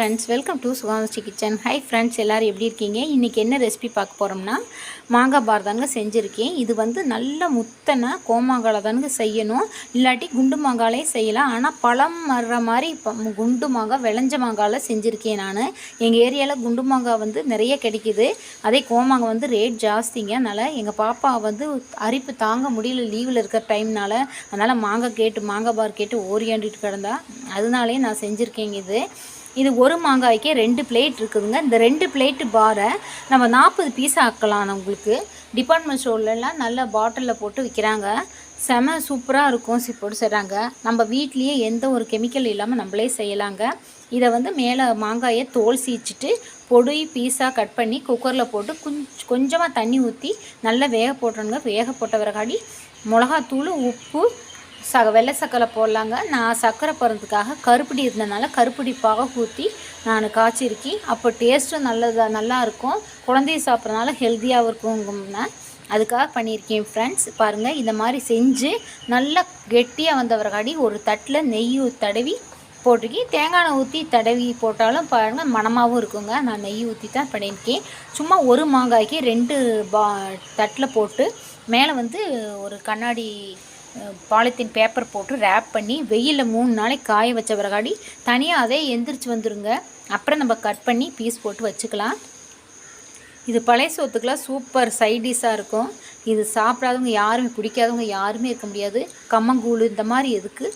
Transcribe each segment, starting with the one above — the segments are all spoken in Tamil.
Friends, welcome to Suganthi kitchen. Hi friends, எல்லோரும் எப்படி இருக்கீங்க? இன்றைக்கி என்ன ரெசிபி பார்க்க போகிறோம்னா மாங்காய் பார் தாங்க செஞ்சுருக்கேன். இது வந்து நல்ல முத்தனை கோமாங்காயில் தானுங்க செய்யணும், இல்லாட்டி குண்டு மாங்காயிலே செய்யலாம். ஆனால் பழம் வர்ற மாதிரி குண்டு மாங்காய் விளைஞ்ச மாங்காயில் செஞ்சுருக்கேன் நான். எங்கள் ஏரியாவில் குண்டு மாங்காய் வந்து நிறைய கிடைக்கிது. அதே கோமாங்காய் வந்து ரேட் ஜாஸ்திங்க. அதனால் எங்கள் பாப்பா வந்து அரிப்பு தாங்க முடியல லீவில் இருக்கிற டைம்னால். அதனால் மாங்காய் பார் கேட்டு ஓரியாண்டிட்டு கிடந்தா. அதனாலே நான் செஞ்சுருக்கேங்க. இது ஒரு மாங்காய்க்கே 2 பிளேட் இருக்குதுங்க. இந்த 2 பிளேட்டு பாரை நம்ம 40 பீஸ் ஆக்கலாம். உங்களுக்கு டிபார்ட்மெண்ட் ஸ்டோர்லலாம் நல்ல பாட்டிலில் போட்டு விற்கிறாங்க. செம சூப்பராக இருக்கும். போட்டு செய்கிறாங்க. நம்ம வீட்லேயே எந்த ஒரு கெமிக்கல் இல்லாமல் நம்மளே செய்யலாங்க. இதை வந்து மேலே மாங்காயை தோல் சீச்சிட்டு பொடி பீஸாக கட் பண்ணி குக்கரில் போட்டு கொஞ்சமாக தண்ணி ஊற்றி நல்லா வேக போட்டுருங்க. வேக போட்ட பிறகாடி மிளகாத்தூள், உப்பு, வெள்ளை சக்கரை போடலாங்க. நான் சர்க்கரை போடுறதுக்காக கருப்படி இருந்ததுனால கருப்படி பாக ஊற்றி நான் காய்ச்சிருக்கேன். அப்போ டேஸ்ட்டும் நல்லாயிருக்கும். குழந்தைய சாப்பிட்றதுனால ஹெல்த்தியாகவும் இருக்குங்கன்னா அதுக்காக பண்ணியிருக்கேன். ஃப்ரெண்ட்ஸ் பாருங்கள், இந்த மாதிரி செஞ்சு நல்லா கெட்டியாக வந்தவரகாடி ஒரு தட்டில் நெய் தடவி போட்டிருக்கி. தேங்காய் எண்ணெய் ஊற்றி தடவி போட்டாலும் பாருங்கள் மணமாகவும் இருக்குங்க. நான் நெய் ஊற்றி தான் பண்ணியிருக்கேன். சும்மா ஒரு மாங்காய்க்கு 2 தட்டில் போட்டு மேலே வந்து ஒரு கண்ணாடி பாலித்தீன் பேப்பர் போட்டு ரேப் பண்ணி வெயிலில் 3 நாளைக்கு காய வச்ச பிறகாடி தனியாக அதே எந்திரிச்சு வந்துடுங்க. அப்புறம் நம்ம கட் பண்ணி பீஸ் போட்டு வச்சுக்கலாம். இது பழைய சோத்துக்கெலாம் சூப்பர் சைட் டிஷ்ஷாக இருக்கும். இது சாப்பிடாதவங்க யாருமே, பிடிக்காதவங்க யாருமே இருக்க முடியாது. கம்மங்கூழ் இந்த மாதிரி எதுக்கு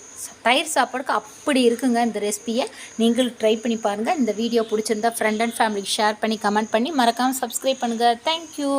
தயிர் சாப்பாடுக்கு அப்படி இருக்குங்க. இந்த ரெசிபியை நீங்களும் ட்ரை பண்ணி பாருங்கள். இந்த வீடியோ பிடிச்சிருந்தா ஃப்ரெண்ட் அண்ட் ஃபேமிலிக்கு ஷேர் பண்ணி கமெண்ட் பண்ணி மறக்காமல் சப்ஸ்கிரைப் பண்ணுங்கள். தேங்க்யூ.